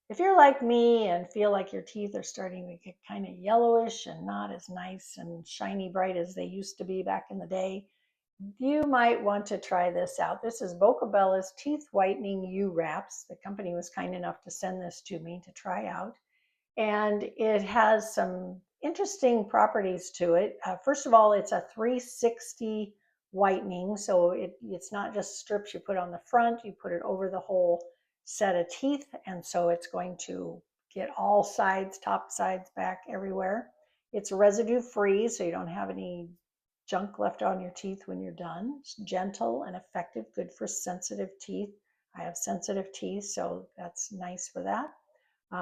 if you're like me and feel like your teeth are starting to get kind of yellowish and not as nice and shiny bright as they used to be back in the day, you might want to try this out. This is Boca Bella's Teeth Whitening U Wraps. The company was kind enough to send this to me to try out. And it has some interesting properties to it. First of all, it's a 360 whitening. So it's not just strips you put on the front, you put it over the whole set of teeth. And so it's going to get all sides, top sides, back, everywhere. It's residue free, so you don't have any junk left on your teeth when you're done. It's gentle and effective, good for sensitive teeth. I have sensitive teeth, so that's nice for that.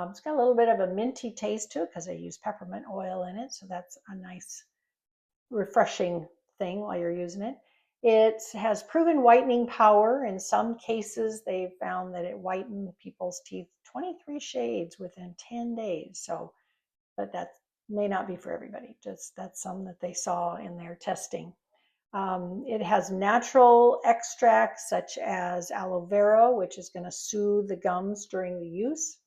It's got a little bit of a minty taste to it because I use peppermint oil in it, so that's a nice refreshing thing while you're using it. It has proven whitening power. In some cases, they've found that it whitened people's teeth 23 shades within 10 days. So, but that may not be for everybody. Just that's some that they saw in their testing. It has natural extracts such as aloe vera, which is going to soothe the gums during the use.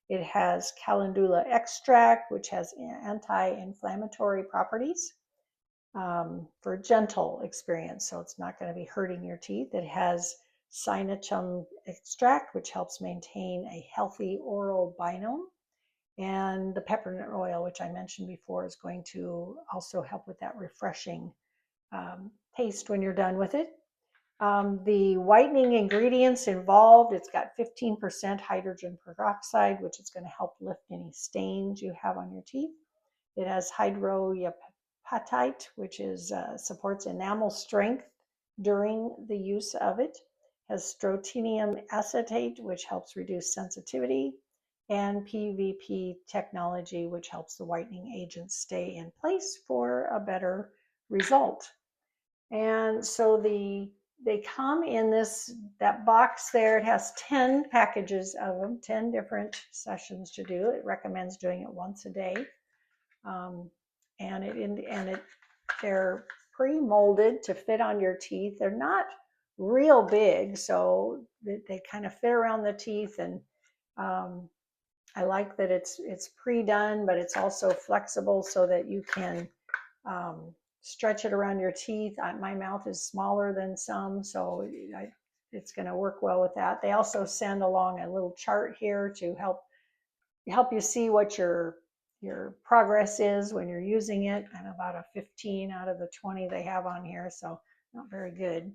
It has calendula extract, which has anti-inflammatory properties for gentle experience, so it's not going to be hurting your teeth. It has cyanogen extract, which helps maintain a healthy oral biome. And the peppermint oil, which I mentioned before, is going to also help with that refreshing taste when you're done with it. The whitening ingredients involved, it's got 15% hydrogen peroxide, which is going to help lift any stains you have on your teeth. It has hydroapatite, which supports enamel strength during the use of it. It has strontium acetate, which helps reduce sensitivity, and PVP technology, which helps the whitening agents stay in place for a better result. And so they come in that box there. It has 10 packages of them, 10 different sessions to do. It recommends doing it once a day. They're pre-molded to fit on your teeth. They're not real big, so they kind of fit around the teeth. And I like that it's pre-done, but it's also flexible so that you can stretch it around your teeth. My mouth is smaller than some, so it's going to work well with that. They also send along a little chart here to help you see what your progress is when you're using it. I'm about a 15 out of the 20 they have on here, so not very good.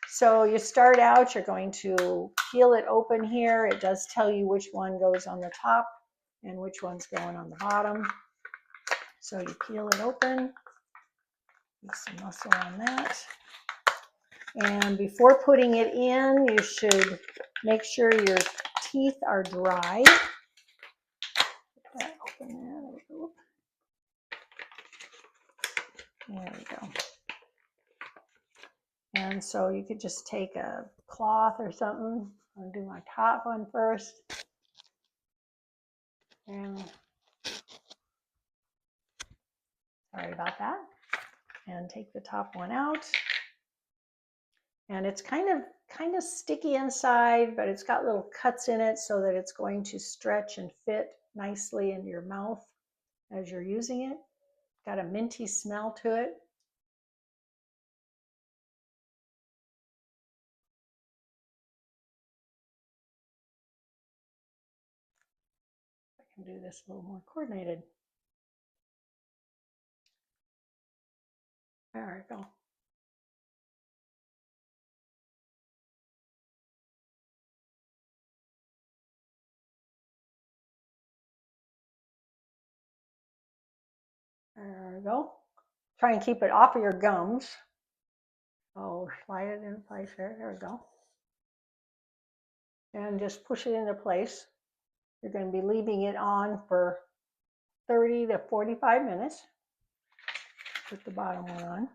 So you start out, you're going to peel it open here. It does tell you which one goes on the top and which one's going on the bottom. So you peel it open. Get some muscle on that. And before putting it in, you should make sure your teeth are dry. Put that open there. There we go. And so you could just take a cloth or something. I'll do my top one first. And sorry about that. And take the top one out. And it's kind of sticky inside, but it's got little cuts in it so that it's going to stretch and fit nicely into your mouth as you're using it. Got a minty smell to it. I can do this a little more coordinated. There we go. There we go. Try and keep it off of your gums. Oh, slide it in place there. There we go. And just push it into place. You're going to be leaving it on for 30 to 45 minutes. Put the bottom one on.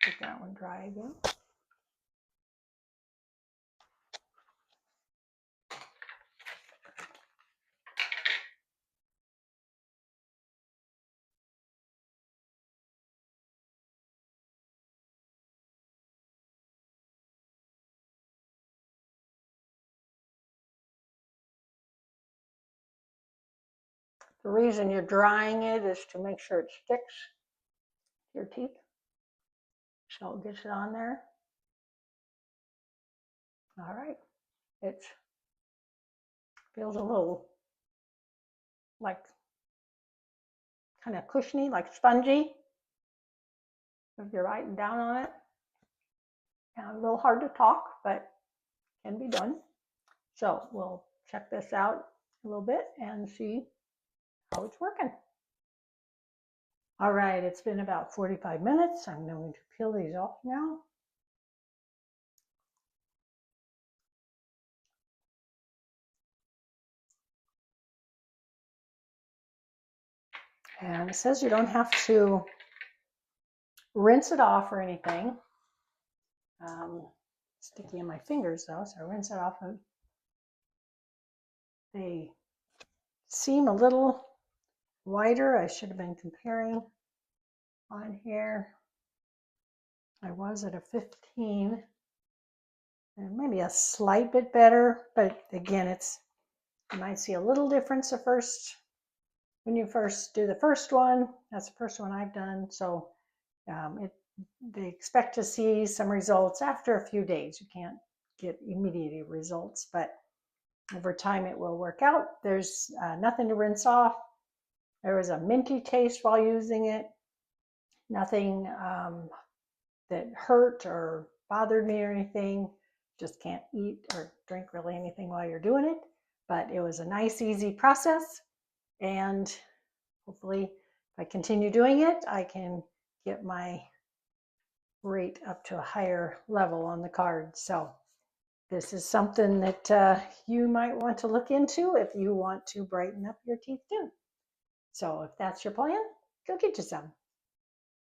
Get that one dry again. The reason you're drying it is to make sure it sticks to your teeth. So it gets it on there. All right. It feels a little like kind of cushiony, like spongy, if you're writing down on it. And a little hard to talk, but can be done. So we'll check this out a little bit and see how it's working. All right, it's been about 45 minutes. I'm going to peel these off now. And it says you don't have to rinse it off or anything. Sticky in my fingers though, so I rinse it off. And they seem a little whiter. I should have been comparing on here. I was at a 15, and maybe a slight bit better, but again, you might see a little difference at first. When you first do the first one, that's the first one I've done. So they expect to see some results after a few days. You can't get immediate results, but over time it will work out. There's nothing to rinse off. There was a minty taste while using it. Nothing that hurt or bothered me or anything. Just can't eat or drink really anything while you're doing it. But it was a nice, easy process. And hopefully, if I continue doing it, I can get my rate up to a higher level on the card. So this is something that you might want to look into if you want to brighten up your teeth too. So if that's your plan, go get you some.